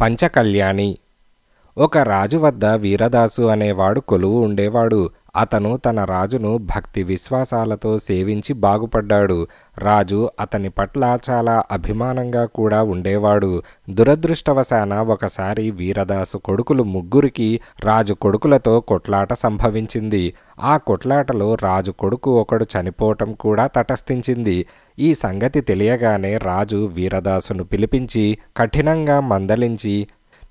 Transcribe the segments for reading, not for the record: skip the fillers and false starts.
పంచకళ్యాణి. ఒక రాజు వద్ద వీరదాసు అనేవాడు కొలువు ఉండేవాడు. అతను తన రాజును భక్తి విశ్వాసాలతో సేవించి బాగుపడ్డాడు. రాజు అతని పట్ల చాలా అభిమానంగా కూడా ఉండేవాడు. దురదృష్టవశాన ఒకసారి వీరదాసు కొడుకులు ముగ్గురికి రాజు కొడుకులతో కొట్లాట సంభవించింది. ఆ కొట్లాటలో రాజు కొడుకు ఒకడు చనిపోవటం కూడా తటస్థించింది. ఈ సంగతి తెలియగానే రాజు వీరదాసును పిలిపించి కఠినంగా మందలించి,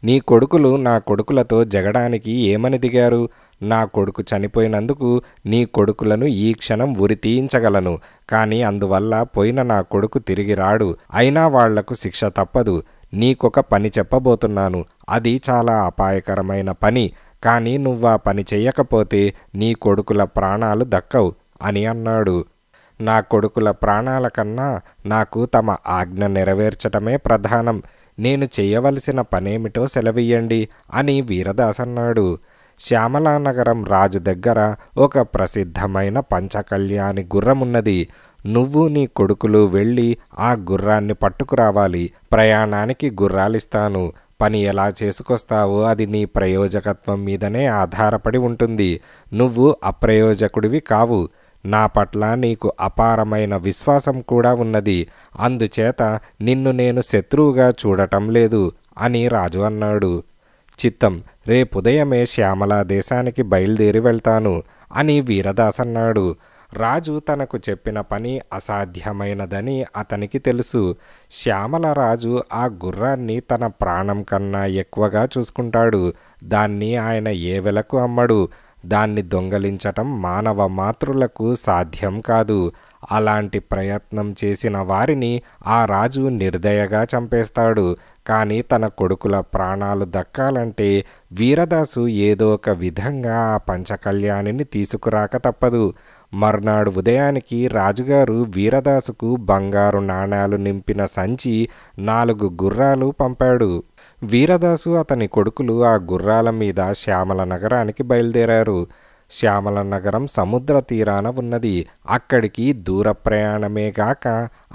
నీ కొడుకులు నా కొడుకులతో జగడానికి ఏమని దిగారు? నా కొడుకు చనిపోయినందుకు నీ కొడుకులను ఈ క్షణం ఉరితీయించగలను, కానీ అందువల్ల పోయిన నా కొడుకు తిరిగి రాడు. అయినా వాళ్లకు శిక్ష తప్పదు. నీకొక పని చెప్పబోతున్నాను. అది చాలా అపాయకరమైన పని. కానీ నువ్వా పని చెయ్యకపోతే నీ కొడుకుల ప్రాణాలు దక్కవు అని అన్నాడు. నా కొడుకుల ప్రాణాల కన్నా నాకు తమ ఆజ్ఞ నెరవేర్చటమే ప్రధానం. నేను చెయ్యవలసిన పనేమిటో సెలవియ్యండి అని వీరదాస్ అన్నాడు. శ్యామలానగరం రాజు దగ్గర ఒక ప్రసిద్ధమైన పంచకళ్యాణి గుర్రమున్నది. నువ్వు నీ కొడుకులు వెళ్ళి ఆ గుర్రాన్ని పట్టుకురావాలి. ప్రయాణానికి గుర్రాలిస్తాను. పని ఎలా చేసుకొస్తావో అది నీ ప్రయోజకత్వం మీదనే ఆధారపడి ఉంటుంది. నువ్వు అప్రయోజకుడివి కావు. నా పట్ల నీకు అపారమైన విశ్వాసం కూడా ఉన్నది. అందుచేత నిన్ను నేను శత్రువుగా చూడటం లేదు అని రాజు అన్నాడు. చిత్తం, రేపుదయమే శ్యామలా దేశానికి బయలుదేరి వెళ్తాను అని వీరదాస్ అన్నాడు. రాజు తనకు చెప్పిన పని అసాధ్యమైనదని అతనికి తెలుసు. శ్యామల రాజు ఆ గుర్రాన్ని తన ప్రాణం కన్నా ఎక్కువగా చూసుకుంటాడు. దాన్ని ఆయన ఏ వెలకు అమ్మడు. దాన్ని దొంగలించటం మానవ మాతృలకు సాధ్యం కాదు. అలాంటి ప్రయత్నం చేసిన వారిని ఆ రాజు నిర్దయగా చంపేస్తాడు. కానీ తన కొడుకుల ప్రాణాలు దక్కాలంటే వీరదాసు ఏదో ఒక విధంగా ఆ పంచకళ్యాణిని తీసుకురాక తప్పదు. మర్నాడు ఉదయానికి రాజుగారు వీరదాసుకు బంగారు నాణాలు నింపిన సంచి 4 గుర్రాలు పంపాడు. వీరదాసు అతని కొడుకులు ఆ గుర్రాల మీద శ్యామల నగరానికి బయలుదేరారు. శ్యామల నగరం సముద్ర తీరాన ఉన్నది. అక్కడికి దూర ప్రయాణమే గాక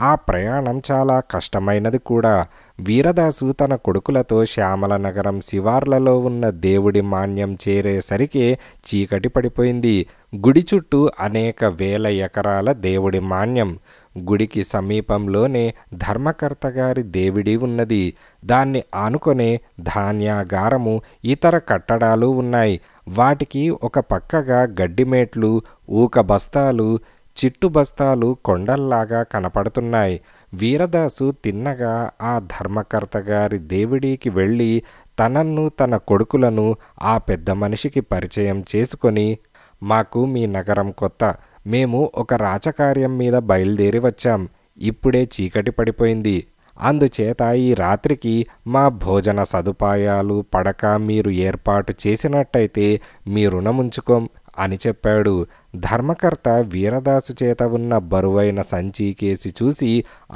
ఆ ప్రయాణం చాలా కష్టమైనది కూడా. వీరదాసు తన కొడుకులతో శ్యామల నగరం శివార్లలో ఉన్న దేవుడి మాన్యం చేరేసరికే చీకటి పడిపోయింది. గుడి చుట్టూ అనేక వేల ఎకరాల దేవుడి మాన్యం. గుడికి సమీపంలోనే ధర్మకర్త గారి దేవుడి ఉన్నది. దాన్ని ఆనుకొనే ధాన్యాగారము, ఇతర కట్టడాలు ఉన్నాయి. వాటికి ఒక పక్కగా గడ్డిమేట్లు, ఊక బస్తాలు, చిట్టు బస్తాలు కొండల్లాగా కనపడుతున్నాయి. వీరదాసు తిన్నగా ఆ ధర్మకర్త గారి దేవుడికి వెళ్ళి తనను తన కొడుకులను ఆ పెద్ద మనిషికి పరిచయం చేసుకొని, మాకు మీ నగరం కొత్త. మేము ఒక రాచకార్యం మీద బయలుదేరి వచ్చాం. ఇప్పుడే చీకటి పడిపోయింది. అందుచేత ఈ రాత్రికి మా భోజన సదుపాయాలు, పడక మీరు ఏర్పాటు చేసినట్టయితే మీ రుణముంచుకోం అని చెప్పాడు. ధర్మకర్త వీరదాసు చేత ఉన్న బరువైన సంచి కేసి చూసి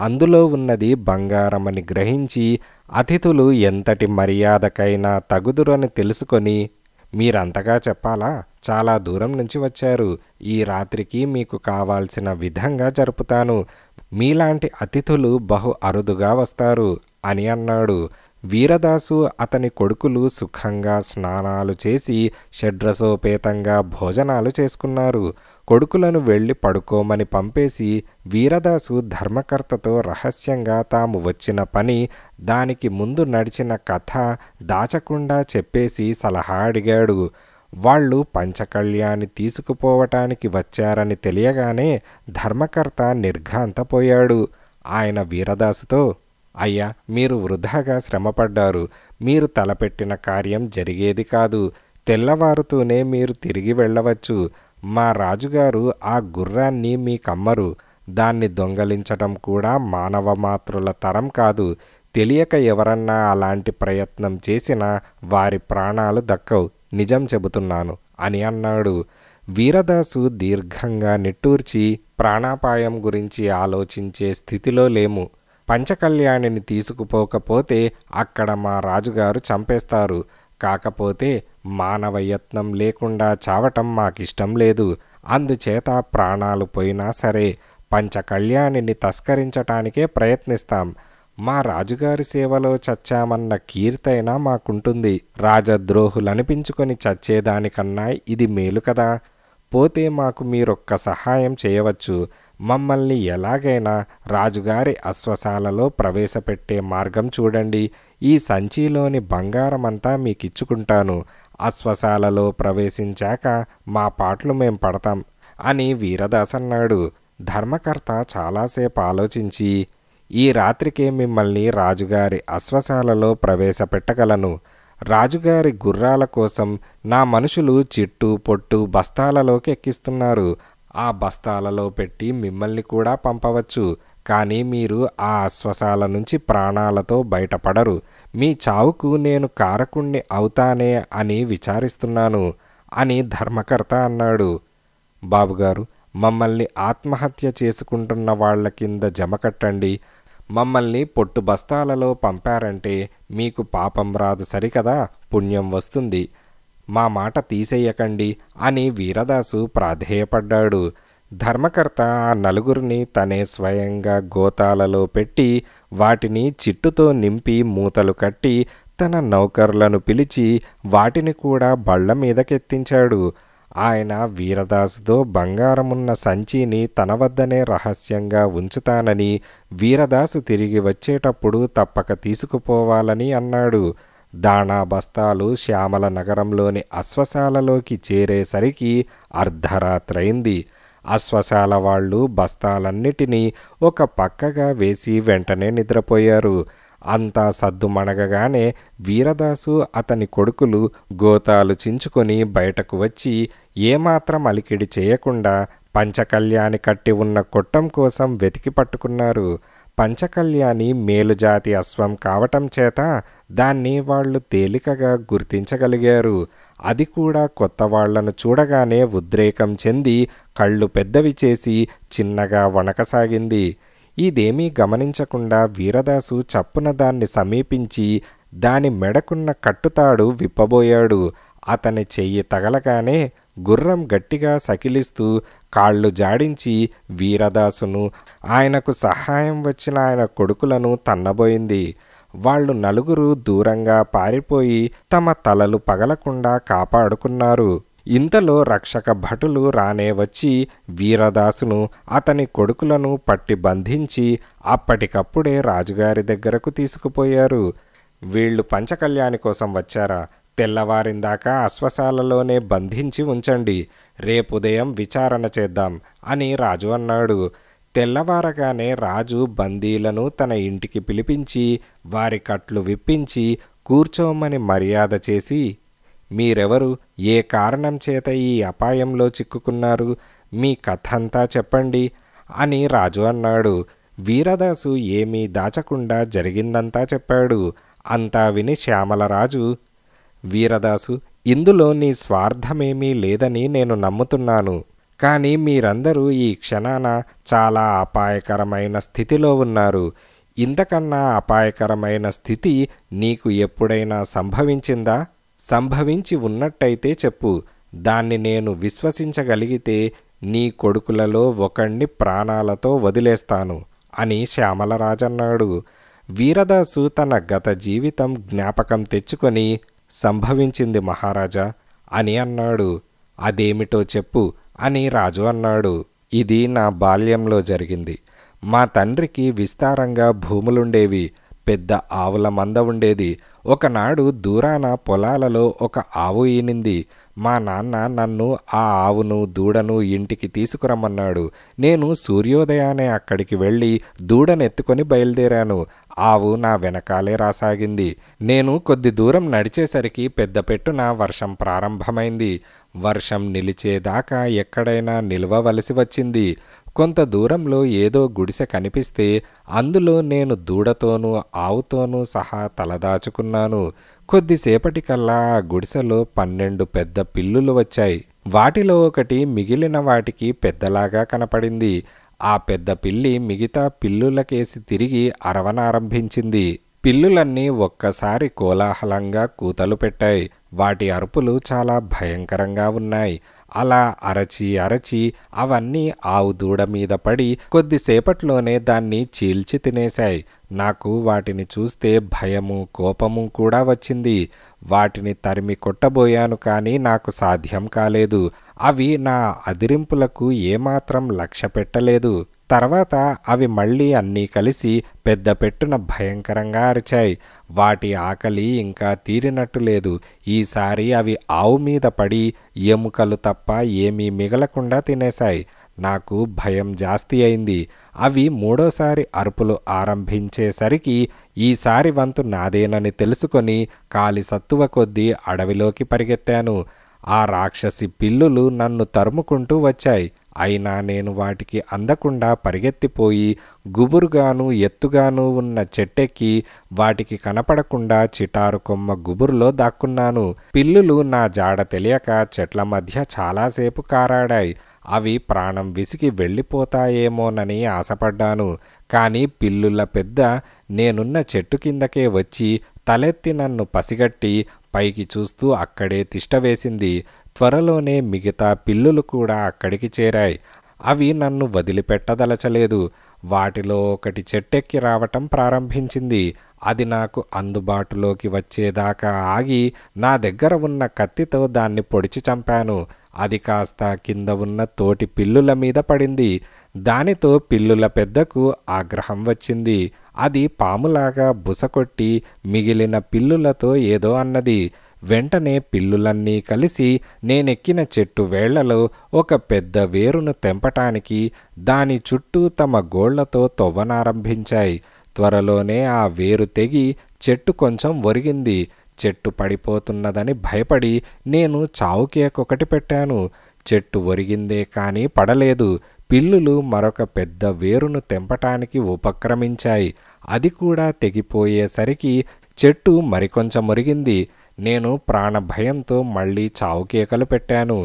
అందులో ఉన్నది బంగారమని గ్రహించి, అతిథులు ఎంతటి మర్యాదకైనా తగుదురని తెలుసుకొని, మీరంతగా చెప్పాలా? చాలా దూరం నుంచి వచ్చారు. ఈ రాత్రికి మీకు కావాల్సిన విధంగా జరుపుతాను. మీలాంటి అతిథులు బహు అరుదుగా వస్తారు అని అన్నాడు. వీరదాసు అతని కొడుకులు సుఖంగా స్నానాలు చేసి షడ్రసోపేతంగా భోజనాలు చేసుకున్నారు. కొడుకులను వెళ్ళి పడుకోమని పంపేసి వీరదాసు ధర్మకర్తతో రహస్యంగా తాము వచ్చిన పని, దానికి ముందు నడిచిన కథ దాచకుండా చెప్పేసి సలహా అడిగాడు. వాళ్ళు పంచకళ్యాణి తీసుకుపోవటానికి వచ్చారని తెలియగానే ధర్మకర్త నిర్ఘాంతపోయాడు. ఆయన వీరదాసుతో, అయ్యా, మీరు వృధాగా శ్రమపడ్డారు. మీరు తలపెట్టిన కార్యం జరిగేది కాదు. తెల్లవారుతూనే మీరు తిరిగి వెళ్ళవచ్చు. మా రాజుగారు ఆ గుర్రాన్ని మీకమ్మరు. దాన్ని దొంగలించటం కూడా మానవ మాతృల తరం కాదు. తెలియక ఎవరన్నా అలాంటి ప్రయత్నం చేసినా వారి ప్రాణాలు దక్కవు. నిజం చెబుతున్నాను అని అన్నాడు. వీరదాసు దీర్ఘంగా నిట్టూర్చి, ప్రాణాపాయం గురించి ఆలోచించే స్థితిలో లేము. పంచకళ్యాణిని తీసుకుపోకపోతే అక్కడ మా రాజుగారు చంపేస్తారు. కాకపోతే మానవ యత్నం లేకుండా చావటం మాకిష్టం లేదు. అందుచేత ప్రాణాలు పోయినా సరే పంచకళ్యాణిని తస్కరించటానికే ప్రయత్నిస్తాం. మా రాజుగారి సేవలో చచ్చామన్న కీర్తైనా మాకుంటుంది. రాజద్రోహులనిపించుకొని చచ్చేదానికన్నా ఇది మేలు కదా. పోతే మాకు మీరొక్క సహాయం చేయవచ్చు. మమ్మల్ని ఎలాగైనా రాజుగారి అశ్వశాలలో ప్రవేశపెట్టే మార్గం చూడండి. ఈ సంచిలోని బంగారమంతా మీకిచ్చుకుంటాను. అశ్వశాలలో ప్రవేశించాక మా పాట్లు మేం పడతాం అని వీరదాస్ అన్నాడు. ధర్మకర్త చాలాసేపు ఆలోచించి, ఈ రాత్రికే మిమ్మల్ని రాజుగారి అశ్వశాలలో ప్రవేశపెట్టగలను. రాజుగారి గుర్రాల కోసం నా మనుషులు చిట్టు పొట్టు బస్తాలలోకి ఎక్కిస్తున్నారు. ఆ బస్తాలలో పెట్టి మిమ్మల్ని కూడా పంపవచ్చు. కానీ మీరు ఆ అశ్వశాల నుంచి ప్రాణాలతో బయటపడరు. మీ చావుకు నేను కారకుణ్ణి అవుతానే అని విచారిస్తున్నాను అని ధర్మకర్త అన్నాడు. బాబుగారు, మమ్మల్ని ఆత్మహత్య చేసుకుంటున్న వాళ్ల కింద జమ కట్టండి. మమ్మల్ని పొట్టు బస్తాలలో పంపారంటే మీకు పాపం రాదు సరికదా, పుణ్యం వస్తుంది. మా మాట తీసేయకండి అని వీరదాసు ప్రాధేయపడ్డాడు. ధర్మకర్త ఆ నలుగురిని తనే స్వయంగా గోతాలలో పెట్టి వాటిని చిట్టుతో నింపి మూతలు కట్టి తన నౌకర్లను పిలిచి వాటిని కూడా బళ్ల మీదకెత్తించాడు. ఆయన వీరదాసుతో బంగారమున్న సంచిని తన వద్దనే రహస్యంగా ఉంచుతానని, వీరదాసు తిరిగి వచ్చేటప్పుడు తప్పక తీసుకుపోవాలని అన్నాడు. దాణా బస్తాలు శ్యామల నగరంలోని అశ్వశాలలోకి చేరేసరికి అర్ధరాత్రైంది. అశ్వశాల వాళ్ళు బస్తాలన్నిటినీ ఒక పక్కగా వేసి వెంటనే నిద్రపోయారు. అంతా సద్దుమణగగానే వీరదాసు అతని కొడుకులు గోతాలు చించుకొని బయటకు వచ్చి ఏమాత్రం అలికిడి చేయకుండా పంచకళ్యాణి కట్టి ఉన్న కొట్టం కోసం వెతికి పట్టుకున్నారు. పంచకళ్యాణి మేలుజాతి అశ్వం కావటం చేత దాన్ని వాళ్ళు తేలికగా గుర్తించగలిగారు. అది కూడా కొత్త వాళ్లను చూడగానే ఉద్రేకం చెంది కళ్ళు పెద్దవి చేసి చిన్నగా వణకసాగింది. ఇదేమీ గమనించకుండా వీరదాసు చప్పున దాన్ని సమీపించి దాని మెడకున్న కట్టుతాడు విప్పబోయాడు. అతని చెయ్యి తగలగానే గుర్రం గట్టిగా సకిలిస్తూ కాళ్ళు జాడించి వీరదాసును, ఆయనకు సహాయం వచ్చిన ఆయన కొడుకులను తన్నబోయింది. వాళ్ళు నలుగురు దూరంగా పారిపోయి తమ తలలు పగలకుండా కాపాడుకున్నారు. ఇంతలో రక్షక భటులు రానే వచ్చి వీరదాసును, అతని కొడుకులను పట్టి బంధించి అప్పటికప్పుడే రాజుగారి దగ్గరకు తీసుకుపోయారు. వీళ్ళు పంచకళ్యాణి కోసం వచ్చారా? తెల్లవారిందాకా అశ్వశాలలోనే బంధించి ఉంచండి. రేపుదయం విచారణ చేద్దాం అని రాజు అన్నాడు. తెల్లవారగానే రాజు బందీలను తన ఇంటికి పిలిపించి వారి కట్లు విప్పించి కూర్చోమని మర్యాద చేసి, మీరెవరు, ఏ కారణం చేత ఈ అపాయంలో చిక్కుకున్నారు, మీ కథంతా చెప్పండి అని రాజు అన్నాడు. వీరదాసు ఏమీ దాచకుండా జరిగిందంతా చెప్పాడు. అంతా విని శ్యామలరాజు, వీరదాసు, ఇందులో నీ స్వార్థమేమీ లేదని నేను నమ్ముతున్నాను. కానీ మీరందరూ ఈ క్షణాన చాలా అపాయకరమైన స్థితిలో ఉన్నారు. ఇంతకన్నా అపాయకరమైన స్థితి నీకు ఎప్పుడైనా సంభవించిందా? సంభవించి ఉన్నట్టయితే చెప్పు. దాన్ని నేను విశ్వసించగలిగితే నీ కొడుకులలో ఒకణ్ణి ప్రాణాలతో వదిలేస్తాను అని శ్యామలరాజన్నాడు. వీరదాసు తన గత జీవితం జ్ఞాపకం తెచ్చుకొని, సంభవించింది మహారాజా అని అన్నాడు. అదేమిటో చెప్పు అని రాజు అన్నాడు. ఇది నా బాల్యంలో జరిగింది. మా తండ్రికి విస్తారంగా భూములుండేవి. పెద్ద ఆవుల మంద ఉండేది. ఒకనాడు దూరాన పొలాలలో ఒక ఆవు ఈనింది. మా నాన్న నన్ను ఆ ఆవును దూడను ఇంటికి తీసుకురమ్మన్నాడు. నేను సూర్యోదయానే అక్కడికి వెళ్ళి దూడనెత్తుకొని బయలుదేరాను. ఆవు నా వెనకాలే రాసాగింది. నేను కొద్ది దూరం నడిచేసరికి పెద్ద పెట్టున వర్షం ప్రారంభమైంది. వర్షం నిలిచేదాకా ఎక్కడైనా నిలవవలసి వచ్చింది. కొంత దూరంలో ఏదో గుడిసె కనిపిస్తే అందులో నేను దూడతోనూ ఆవుతోనూ సహా తలదాచుకున్నాను. కొద్దిసేపటికల్లా ఆ గుడిసెలో 12 పెద్ద పిల్లులు వచ్చాయి. వాటిలో ఒకటి మిగిలిన వాటికి పెద్దలాగా కనపడింది. ఆ పెద్ద పిల్లి మిగతా పిల్లులకేసి తిరిగి అరవనారంభించింది. పిల్లులన్నీ ఒక్కసారి కోలాహలంగా కూతలు పెట్టాయి. వాటి అరుపులు చాలా భయంకరంగా ఉన్నాయి. అలా అరచి అరచి అవన్నీ ఆవు దూడ మీద పడి కొద్దిసేపట్లోనే దాన్ని చీల్చి తినేశాయి. నాకు వాటిని చూస్తే భయము కోపము కూడా వచ్చింది. వాటిని తరిమి కొట్టబోయాను, కానీ నాకు సాధ్యం కాలేదు. అవి నా అదిరింపులకు ఏమాత్రం లక్ష్య పెట్టలేదు. తర్వాత అవి మళ్ళీ అన్నీ కలిసి పెద్ద పెట్టున భయంకరంగా అరిచాయి. వాటి ఆకలి ఇంకా తీరినట్టు లేదు. ఈసారి అవి ఆవు మీద పడి ఎముకలు తప్ప ఏమీ మిగలకుండా తినేశాయి. నాకు భయం జాస్తి అయింది. అవి మూడోసారి అరుపులు ఆరంభించేసరికి ఈసారి వంతు నాదేనని తెలుసుకొని కాలి సత్తువ కొద్దీ అడవిలోకి పరిగెత్తాను. ఆ రాక్షసి పిల్లులు నన్ను తరుముకుంటూ వచ్చాయి. అయినా నేను వాటికి అందకుండా పరిగెత్తిపోయి గుబురుగాను ఎత్తుగాను ఉన్న చెట్టెక్కి వాటికి కనపడకుండా చిటారు కొమ్మ గుబురులో దాక్కున్నాను. పిల్లులు నా జాడ తెలియక చెట్ల మధ్య చాలాసేపు కారాడాయి. అవి ప్రాణం విసిగి వెళ్ళిపోతాయేమోనని ఆశపడ్డాను. కానీ పిల్లుల పెద్ద నేనున్న చెట్టు కిందకే వచ్చి తలెత్తి నన్ను పసిగట్టి పైకి చూస్తూ అక్కడే తిష్టవేసింది. త్వరలోనే మిగతా పిల్లులు కూడా అక్కడికి చేరాయి. అవి నన్ను వదిలిపెట్టదలచలేదు. వాటిలో ఒకటి చెట్టెక్కి రావటం ప్రారంభించింది. అది నాకు అందుబాటులోకి వచ్చేదాకా ఆగి నా దగ్గర ఉన్న కత్తితో దాన్ని పొడిచి చంపాను. అది కాస్త కింద ఉన్న తోటి పిల్లుల మీద పడింది. దానితో పిల్లుల పెద్దకు ఆగ్రహం వచ్చింది. అది పాములాగా బుసకొట్టి మిగిలిన పిల్లులతో ఏదో అన్నది. వెంటనే పిల్లులన్నీ కలిసి నేనెక్కిన చెట్టు వేళ్లలో ఒక పెద్ద వేరును తెంపటానికి దాని చుట్టూ తమ గోళ్లతో తవ్వనారంభించాయి. త్వరలోనే ఆ వేరు తెగి చెట్టు కొంచెం ఒరిగింది. చెట్టు పడిపోతున్నదని భయపడి నేను చావుకేకొకటి పెట్టాను. చెట్టు ఒరిగిందే కానీ పడలేదు. పిల్లులు మరొక పెద్ద వేరును తెంపటానికి ఉపక్రమించాయి. అది కూడా తెగిపోయేసరికి చెట్టు మరికొంచెం ఒరిగింది. నేను ప్రాణభయంతో మళ్ళీ చావుకేకలు పెట్టాను.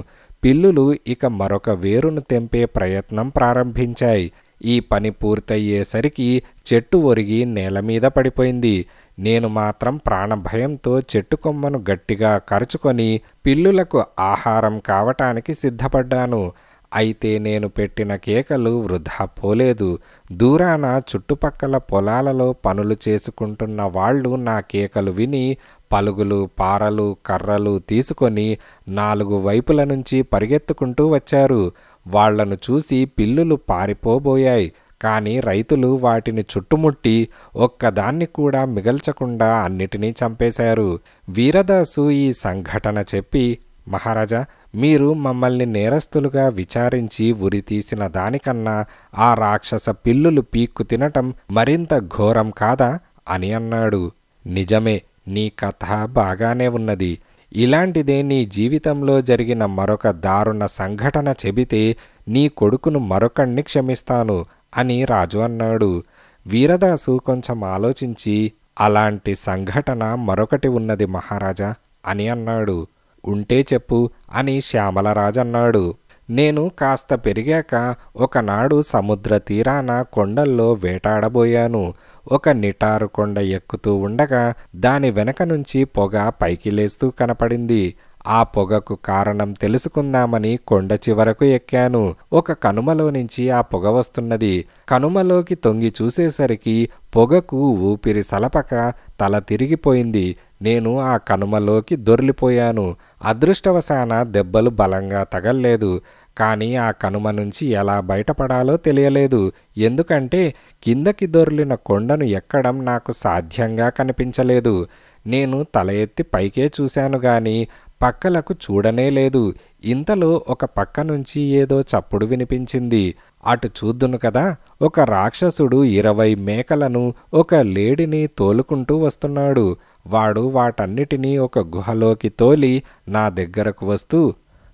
పిల్లులు ఇక మరొక వేరును తెంపే ప్రయత్నం ప్రారంభించాయి. ఈ పని పూర్తయ్యేసరికి చెట్టు ఒరిగి నేల మీద పడిపోయింది. నేను మాత్రం ప్రాణభయంతో చెట్టు కొమ్మను గట్టిగా కరుచుకొని పిల్లులకు ఆహారం కావటానికి సిద్ధపడ్డాను. అయితే నేను పెట్టిన కేకలు వృధా పోలేదు. దూరాన చుట్టుపక్కల పొలాలలో పనులు చేసుకుంటున్న వాళ్ళు నా కేకలు విని పలుగులు పారలు కర్రలు తీసుకొని 4 వైపుల నుంచి పరిగెత్తుకుంటూ వచ్చారు. వాళ్లను చూసి పిల్లులు పారిపోబోయాయి. కానీ రైతులు వాటిని చుట్టుముట్టి ఒక్కదాన్ని కూడా మిగల్చకుండా అన్నిటినీ చంపేశారు. వీరదాసు ఈ సంఘటన చెప్పి, మహారాజా, మీరు మమ్మల్ని నేరస్తులుగా విచారించి ఉరితీసిన దానికన్నా ఆ రాక్షస పిల్లులు పీక్కు తినటం మరింత ఘోరం కాదా అని అన్నాడు. నిజమే, నీ కథ బాగానే ఉన్నది. ఇలాంటిదే నీ జీవితంలో జరిగిన మరొక దారుణ సంఘటన చెబితే నీ కొడుకును మరొకణ్ణి క్షమిస్తాను అని రాజు అన్నాడు. వీరదాసు కొంచెం ఆలోచించి, అలాంటి సంఘటన మరొకటి ఉన్నది మహారాజా అని అన్నాడు. ఉంటే చెప్పు అని శ్యామలరాజు అన్నాడు. నేను కాస్త పెరిగాక ఒకనాడు సముద్ర తీరాన కొండల్లో వేటాడబోయాను. ఒక నిటారు కొండ ఎక్కుతూ ఉండగా దాని వెనక నుంచి పొగ పైకి లేస్తూ కనపడింది. ఆ పొగకు కారణం తెలుసుకుందామని కొండ చివరకు ఎక్కాను. ఒక కనుమలో నుంచి ఆ పొగ వస్తున్నది. కనుమలోకి తొంగి చూసేసరికి పొగకు ఊపిరి సలపక తల తిరిగిపోయింది. నేను ఆ కనుమలోకి దొర్లిపోయాను. అదృష్టవశాన దెబ్బలు బలంగా తగల్లేదు. కానీ ఆ కనుమ నుంచి ఎలా బయటపడాలో తెలియలేదు. ఎందుకంటే కిందకి దొర్లిన కొండను ఎక్కడం నాకు సాధ్యంగా కనిపించలేదు. నేను తల ఎత్తి పైకే చూశాను గాని పక్కలకు చూడనే లేదు. ఇంతలో ఒక పక్క నుంచి ఏదో చప్పుడు వినిపించింది. అటు చూద్దును కదా, ఒక రాక్షసుడు 20 మేకలను ఒక లేడిని తోలుకుంటూ వస్తున్నాడు. వాడు వాటన్నిటినీ ఒక గుహలోకి తోలి నా దగ్గరకు వస్తూ,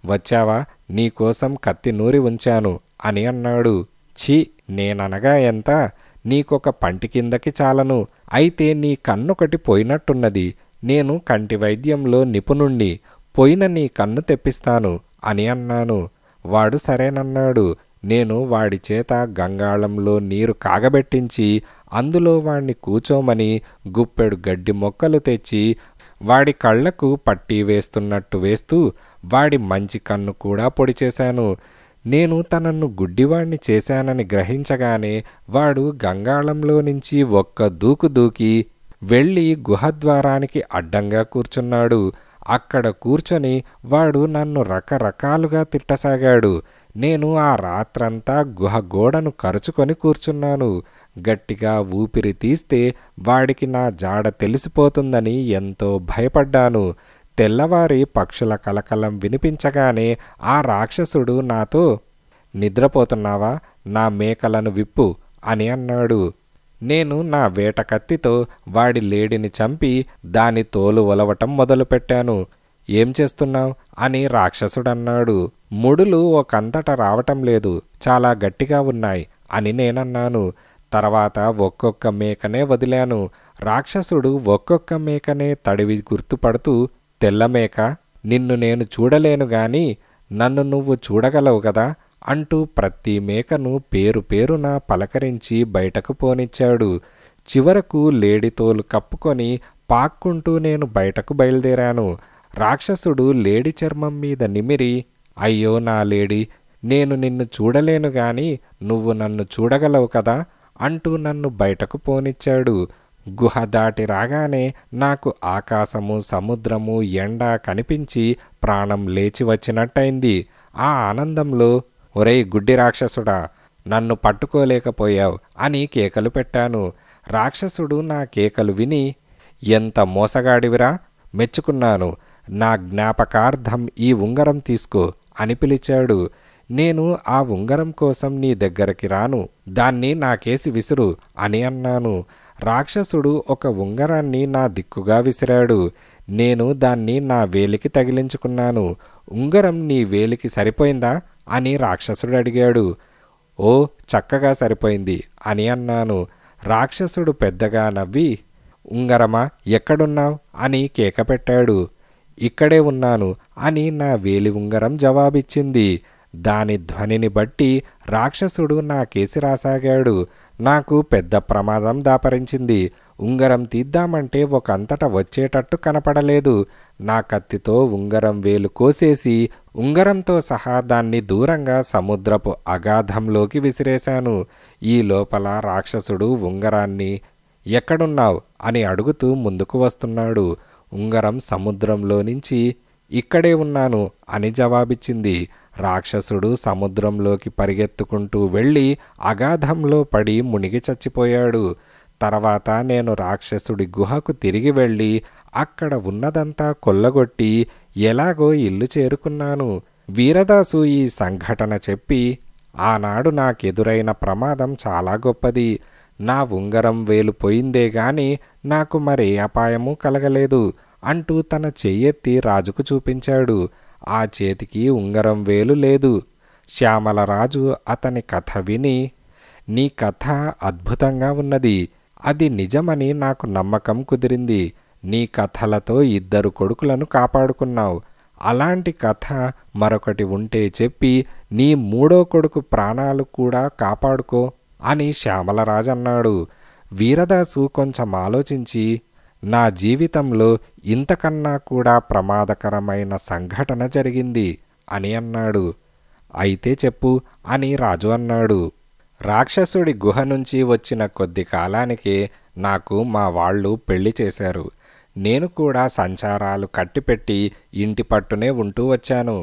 వచ్చావా, నీకోసం కత్తి నూరి ఉంచాను అని అన్నాడు. ఛీ, నేననగా ఎంత? నీకొక పంటి కిందకి చాలను. అయితే నీ కన్నొకటి పోయినట్టున్నది. నేను కంటి వైద్యంలో నిపుణుణ్ణి. పోయిన నీ కన్ను తెప్పిస్తాను అని అన్నాను. వాడు సరేనన్నాడు. నేను వాడి చేత గంగాళంలో నీరు కాగబెట్టించి అందులో వాణ్ణి కూచోమని గుప్పెడు గడ్డి మొక్కలు తెచ్చి వాడి కళ్లకు పట్టీ వేస్తున్నట్టు వేస్తూ, వాడి మంచి కన్ను కూడా పొడి చేశాను. నేను తనను గుడ్డివాణ్ణి చేశానని గ్రహించగానే వాడు గంగాళంలో నుంచి ఒక్క దూకు దూకి వెళ్ళి గుహద్వారానికి అడ్డంగా కూర్చున్నాడు. అక్కడ కూర్చొని వాడు నన్ను రకరకాలుగా తిట్టసాగాడు. నేను ఆ రాత్రంతా గుహ గోడను కరుచుకొని కూర్చున్నాను. గట్టిగా ఊపిరి తీస్తే వాడికి నా జాడ తెలిసిపోతుందని ఎంతో భయపడ్డాను. తెల్లవారి పక్షుల కలకలం వినిపించగానే ఆ రాక్షసుడు నాతో, నిద్రపోతున్నావా? నా మేకలను విప్పు అని అన్నాడు. నేను నా వేట కత్తితో వాడి లేడిని చంపి దాని తోలు ఒలవటం మొదలుపెట్టాను. ఏం చేస్తున్నావు అని రాక్షసుడన్నాడు. ముడులు ఒకంతట రావటం లేదు, చాలా గట్టిగా ఉన్నాయి అని నేనన్నాను. తర్వాత ఒక్కొక్క మేకనే వదిలాను. రాక్షసుడు ఒక్కొక్క మేకనే తడివి గుర్తుపడుతూ, తెల్లమేక, నిన్ను నేను చూడలేను గాని నన్ను నువ్వు చూడగలవు కదా అంటూ ప్రతి మేకను పేరు పేరున పలకరించి బయటకు పోనిచ్చాడు. చివరకు లేడితోలు కప్పుకొని పాక్కుంటూ నేను బయటకు బయలుదేరాను. రాక్షసుడు లేడి చర్మం మీద నిమిరి, అయ్యో నా లేడి, నేను నిన్ను చూడలేను గాని నువ్వు నన్ను చూడగలవు కదా అంటూ నన్ను బయటకు పోనిచ్చాడు. గుహ దాటి రాగానే నాకు ఆకాశము, సముద్రము, ఎండ కనిపించి ప్రాణం లేచి వచ్చినట్టయింది. ఆ ఆనందంలో, ఒరేయ్ గుడ్డి రాక్షసుడా, నన్ను పట్టుకోలేకపోయావు అని కేకలు పెట్టాను. రాక్షసుడు నా కేకలు విని, ఎంత మోసగాడివిరా, మెచ్చుకున్నాను, నా జ్ఞాపకార్థం ఈ ఉంగరం తీసుకో అని పిలిచాడు. నేను ఆ ఉంగరం కోసం నీ దగ్గరికి రాను, దాన్ని నాకేసి విసురు అని అన్నాను. రాక్షసుడు ఒక ఉంగరాన్ని నా దిక్కుగా విసిరాడు. నేను దాన్ని నా వేలికి తగిలించుకున్నాను. ఉంగరం నీ వేలికి సరిపోయిందా అని రాక్షసుడు అడిగాడు. ఓ, చక్కగా సరిపోయింది అని అన్నాను. రాక్షసుడు పెద్దగా నవ్వి, ఉంగరమా, ఎక్కడున్నావు అని కేక పెట్టాడు. ఇక్కడే ఉన్నాను అని నా వేలి ఉంగరం జవాబిచ్చింది. దాని ధ్వనిని బట్టి రాక్షసుడు నాకేసి రాసాగాడు. నాకు పెద్ద ప్రమాదం దాపరించింది. ఉంగరం తీద్దామంటే ఒకంతట వచ్చేటట్టు కనపడలేదు. నా కత్తితో ఉంగరం వేలు కోసేసి ఉంగరంతో సహా దాన్ని దూరంగా సముద్రపు అగాధంలోకి విసిరేశాను. ఈ లోపల రాక్షసుడు ఉంగరాన్ని, ఎక్కడున్నావు అని అడుగుతూ ముందుకు వస్తున్నాడు. ఉంగరం సముద్రంలో నుంచి, ఇక్కడే ఉన్నాను అని జవాబిచ్చింది. రాక్షసుడు సముద్రంలోకి పరిగెత్తుకుంటూ వెళ్ళి అగాధంలో పడి మునిగి చచ్చిపోయాడు. తర్వాత నేను రాక్షసుడి గుహకు తిరిగి వెళ్ళి అక్కడ ఉన్నదంతా కొల్లగొట్టి ఎలాగో ఇల్లు చేరుకున్నాను. వీరదాసు ఈ సంఘటన చెప్పి, ఆనాడు నాకెదురైన ప్రమాదం చాలా గొప్పది. నా ఉంగరం వేలు పోయిందే గాని నాకు మరే అపాయమూ కలగలేదు అంటూ తన చెయ్యెత్తి రాజుకు చూపించాడు. ఆ చేతికి ఉంగరం వేలు లేదు. శ్యామలరాజు అతని కథ విని, నీ కథ అద్భుతంగా ఉన్నది, అది నిజమని నాకు నమ్మకం కుదిరింది. నీ కథలతో 2 కొడుకులను కాపాడుకున్నావు. అలాంటి కథ మరొకటి ఉంటే చెప్పి నీ 3వ కొడుకు ప్రాణాలు కూడా కాపాడుకో అని శ్యామలరాజు అన్నాడు. వీరదాసు కొంచెం ఆలోచించి, నా జీవితంలో ఇంతకన్నా కూడా ప్రమాదకరమైన సంఘటన జరిగింది అని అన్నాడు. అయితే చెప్పు అని రాజు అన్నాడు. రాక్షసుడి గుహ నుంచి వచ్చిన కొద్ది కాలానికే నాకు మా వాళ్ళు పెళ్లి చేశారు. నేను కూడా సంచారాలు కట్టిపెట్టి ఇంటి పట్టునే ఉంటూ వచ్చాను.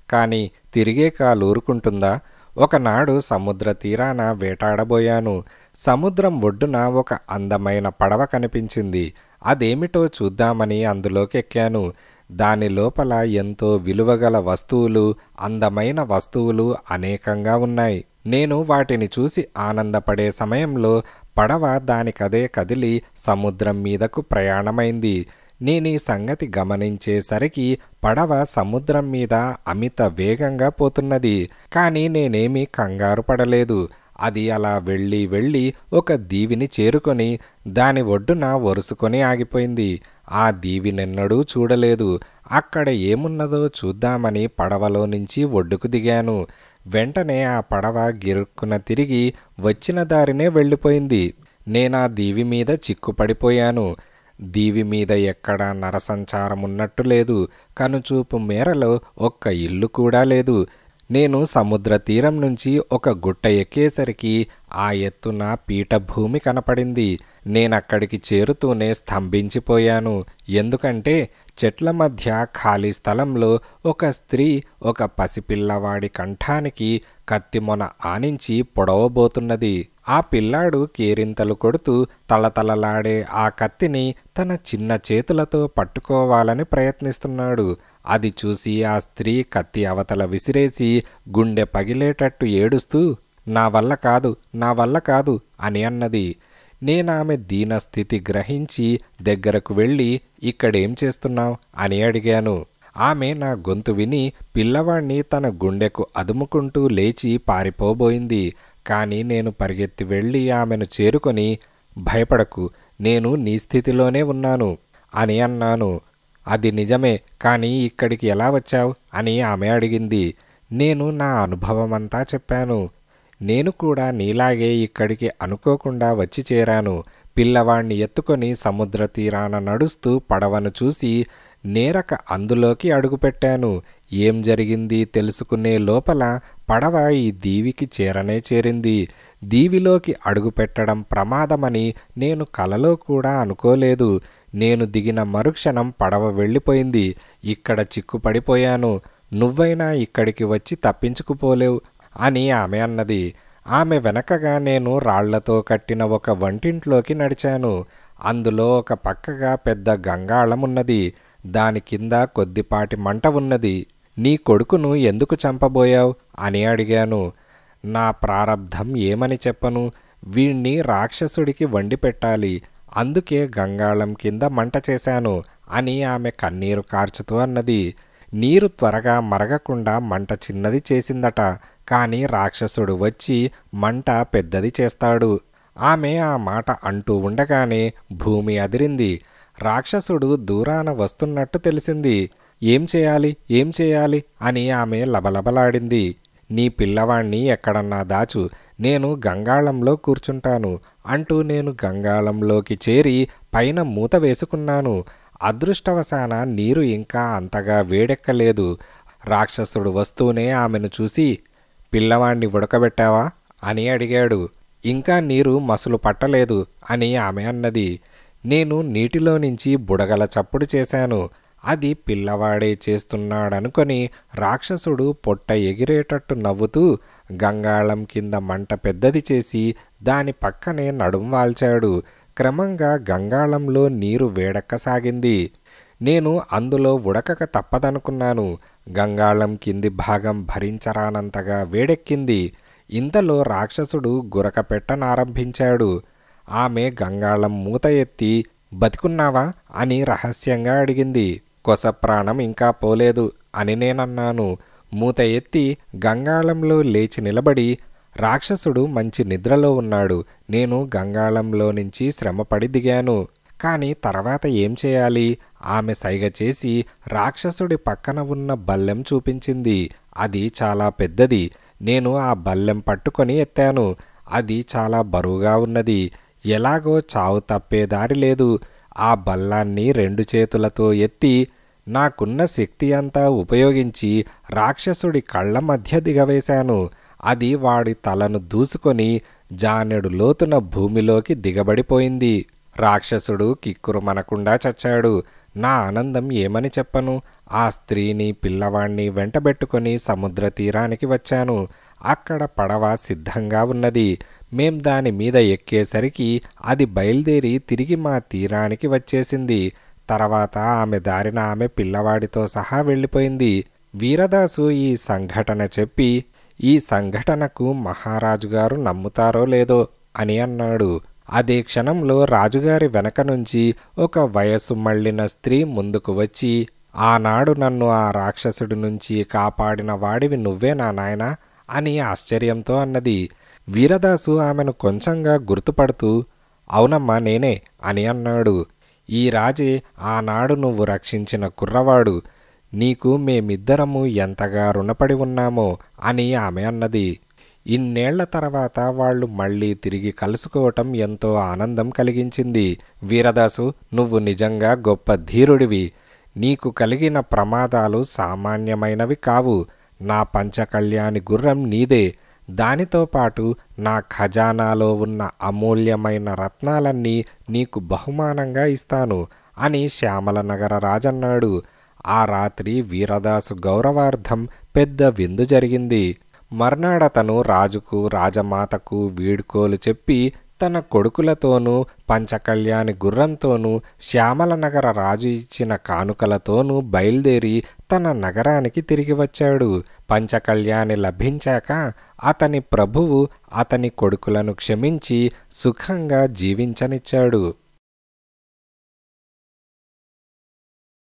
కానీ తిరిగే కాలూరుకుంటుందా? ఒకనాడు సముద్ర తీరాన వేటాడబోయాను. సముద్రం ఒడ్డున ఒక అందమైన పడవ కనిపించింది. అదేమిటో చూద్దామని అందులోకి ఎక్కాను. దాని లోపల ఎంతో విలువగల వస్తువులు, అందమైన వస్తువులు అనేకంగా ఉన్నాయి. నేను వాటిని చూసి ఆనందపడే సమయంలో పడవ దానికదే కదిలి సముద్రం మీదకు ప్రయాణమైంది. నేనీ సంగతి గమనించేసరికి పడవ సముద్రం మీద అమిత వేగంగా పోతున్నది. కానీ నేనేమీ కంగారు పడలేదు. అది అలా వెళ్ళి వెళ్ళి ఒక దీవిని చేరుకొని దాని ఒడ్డున ఒరుసుకొని ఆగిపోయింది. ఆ దీవినెన్నడూ చూడలేదు. అక్కడ ఏమున్నదో చూద్దామని పడవలో నుంచి ఒడ్డుకు దిగాను. వెంటనే ఆ పడవ గిరుక్కున తిరిగి వచ్చిన దారినే వెళ్ళిపోయింది. నేనా దీవి మీద చిక్కుపడిపోయాను. దీవి మీద ఎక్కడా నరసంచారం ఉన్నట్టు లేదు. కనుచూపు మేరలో ఒక్క ఇల్లు కూడా లేదు. నేను సముద్ర తీరం నుంచి ఒక గుట్ట ఎక్కేసరికి ఆ ఎత్తున పీఠభూమి కనపడింది. నేనక్కడికి చేరుతూనే స్తంభించిపోయాను. ఎందుకంటే చెట్ల మధ్య ఖాళీ స్థలంలో ఒక స్త్రీ ఒక పసిపిల్లవాడి కంఠానికి కత్తిమొన ఆనించి పొడవబోతున్నది. ఆ పిల్లాడు కేరింతలు కొడుతూ తళతళలాడే ఆ కత్తిని తన చిన్న చేతులతో పట్టుకోవాలని ప్రయత్నిస్తున్నాడు. అది చూసి ఆ స్త్రీ కత్తి అవతల విసిరేసి గుండె పగిలేటట్టు ఏడుస్తూ నా వల్ల కాదు, నా వల్ల కాదు అని అన్నది. నేనామె దీనస్థితి గ్రహించి దగ్గరకు వెళ్ళి ఇక్కడేం చేస్తున్నావు అని అడిగాను. ఆమె నా గొంతు విని పిల్లవాణ్ణి తన గుండెకు అదుముకుంటూ లేచి పారిపోబోయింది. కానీ నేను పరిగెత్తి వెళ్ళి ఆమెను చేరుకొని భయపడకు, నేను నీ స్థితిలోనే ఉన్నాను అని అన్నాను. అది నిజమే, కానీ ఇక్కడికి ఎలా వచ్చావు అని ఆమె అడిగింది. నేను నా అనుభవమంతా చెప్పాను. నేను కూడా నీలాగే ఇక్కడికి అనుకోకుండా వచ్చి చేరాను. పిల్లవాణ్ణి ఎత్తుకొని సముద్ర తీరాన నడుస్తూ పడవను చూసి నేరక అందులోకి అడుగుపెట్టాను. ఏం జరిగింది తెలుసుకునే లోపల పడవ ఈ దీవికి చేరనే చేరింది. దీవిలోకి అడుగుపెట్టడం ప్రమాదమని నేను కలలో కూడా అనుకోలేదు. నేను దిగిన మరుక్షణం పడవ వెళ్ళిపోయింది. ఇక్కడ చిక్కుపడిపోయాను. నువ్వైనా ఇక్కడికి వచ్చి తప్పించుకుపోలేవు అని ఆమె అన్నది. ఆమె వెనకగా నేను రాళ్లతో కట్టిన ఒక వంటింట్లోకి నడిచాను. అందులో ఒక పక్కగా పెద్ద గంగాళం ఉన్నది. దాని కింద కొద్దిపాటి మంట ఉన్నది. నీ కొడుకును ఎందుకు చంపబోయావు అని అడిగాను. నా ప్రారబ్ధం ఏమని చెప్పను. వీణ్ణి రాక్షసుడికి వండి పెట్టాలి, అందుకే గంగాళం కింద మంట చేశాను అని ఆమె కన్నీరు కార్చుతూ అన్నది. నీరు త్వరగా మరగకుండా మంట చిన్నది చేసిందట. కానీ రాక్షసుడు వచ్చి మంట పెద్దది చేస్తాడు. ఆమె ఆ మాట అంటూ ఉండగానే భూమి అదిరింది. రాక్షసుడు దూరాన వస్తున్నట్టు తెలిసింది. ఏం చేయాలి, ఏం చేయాలి అని ఆమె లబలబలాడింది. నీ పిల్లవాణ్ణి ఎక్కడన్నా దాచు, నేను గంగాళంలో కూర్చుంటాను అంటూ నేను గంగాళంలోకి చేరి పైన మూత వేసుకున్నాను. అదృష్టవశాన నీరు ఇంకా అంతగా వేడెక్కలేదు. రాక్షసుడు వస్తూనే ఆమెను చూసి పిల్లవాణ్ణి ఉడకబెట్టావా అని అడిగాడు. ఇంకా నీరు మసులు పట్టలేదు అని ఆమె అన్నది. నేను నీటిలో నుంచి బుడగల చప్పుడు చేశాను. అది పిల్లవాడే చేస్తున్నాడనుకొని రాక్షసుడు పొట్ట ఎగిరేటట్టు నవ్వుతూ గంగాళం కింద మంట పెద్దది చేసి దాని పక్కనే నడుం వాల్చాడు. క్రమంగా గంగాళంలో నీరు వేడెక్కసాగింది. నేను అందులో ఉడకక తప్పదనుకున్నాను. గంగాళం కింది భాగం భరించరానంతగా వేడెక్కింది. ఇంతలో రాక్షసుడు గురక పెట్టనారంభించాడు. ఆమె గంగాళం మూత ఎత్తి బతికున్నావా అని రహస్యంగా అడిగింది. కొస ప్రాణం ఇంకా పోలేదు అని నేనన్నాను. మూత ఎత్తి గంగాళంలో లేచి నిలబడి రాక్షసుడు మంచి నిద్రలో ఉన్నాడు. నేను గంగాళంలో నుంచి శ్రమపడి దిగాను. కానీ తర్వాత ఏం చేయాలి? ఆమె సైగ చేసి రాక్షసుడి పక్కన ఉన్న బల్లెం చూపించింది. అది చాలా పెద్దది. నేను ఆ బల్లెం పట్టుకొని ఎత్తాను. అది చాలా బరువుగా ఉన్నది. ఎలాగో చావు తప్పే దారి లేదు. ఆ బల్లాన్ని 2 చేతులతో ఎత్తి నాకున్న శక్తి అంతా ఉపయోగించి రాక్షసుడి కళ్ళ మధ్య దిగవేశాను. అది వాడి తలను దూసుకొని జానెడు లోతున భూమిలోకి దిగబడిపోయింది. రాక్షసుడు కిక్కురుమనకుండా చచ్చాడు. నా ఆనందం ఏమని చెప్పను. ఆ స్త్రీని పిల్లవాణ్ణి వెంటబెట్టుకొని సముద్ర తీరానికి వచ్చాను. అక్కడ పడవ సిద్ధంగా ఉన్నది. మేం దాని మీద ఎక్కేసరికి అది బయలుదేరి తిరిగి మా తీరానికి వచ్చేసింది. తర్వాత ఆమె దారిన ఆమె పిల్లవాడితో సహా వెళ్ళిపోయింది. వీరదాసు ఈ సంఘటన చెప్పి, ఈ సంఘటనకు మహారాజుగారు నమ్ముతారో లేదో అని అన్నాడు. అదే క్షణంలో రాజుగారి వెనక నుంచి ఒక వయస్సు మళ్ళిన స్త్రీ ముందుకు వచ్చి, ఆనాడు నన్ను ఆ రాక్షసుడి నుంచి కాపాడిన వాడివి నువ్వేనా నాయనా అని ఆశ్చర్యంతో అన్నది. వీరదాసు ఆమెను కొంచెంగా గుర్తుపడుతూ అవునమ్మా నేనే అని అన్నాడు. ఈ రాజే ఆనాడు నువ్వు రక్షించిన కుర్రవాడు. నీకు మేమిద్దరము ఎంతగా రుణపడి ఉన్నామో అని ఆమె అన్నది. ఇన్నేళ్ల తర్వాత వాళ్ళు మళ్ళీ తిరిగి కలుసుకోవటం ఎంతో ఆనందం కలిగించింది. వీరదాసు, నువ్వు నిజంగా గొప్ప ధీరుడివి. నీకు కలిగిన ప్రమాదాలు సామాన్యమైనవి కావు. నా పంచకళ్యాణి గుర్రం నీదే. దానితో పాటు నా ఖజానాలో ఉన్న అమూల్యమైన రత్నాలన్నీ నీకు బహుమానంగా ఇస్తాను అని శ్యామలనగర రాజన్నాడు. ఆ రాత్రి వీరదాసు గౌరవార్థం పెద్ద విందు జరిగింది. మర్నాడతను రాజుకు రాజమాతకు వీడ్కోలు చెప్పి తన కొడుకులతోనూ పంచకళ్యాణి గుర్రంతోనూ శ్యామలనగర రాజు ఇచ్చిన కానుకలతోనూ బయలుదేరి తన నగరానికి తిరిగి వచ్చాడు. పంచకళ్యాణి లభించాక అతని ప్రభువు అతని కొడుకులను క్షమించి సుఖంగా జీవించనిచ్చాడు.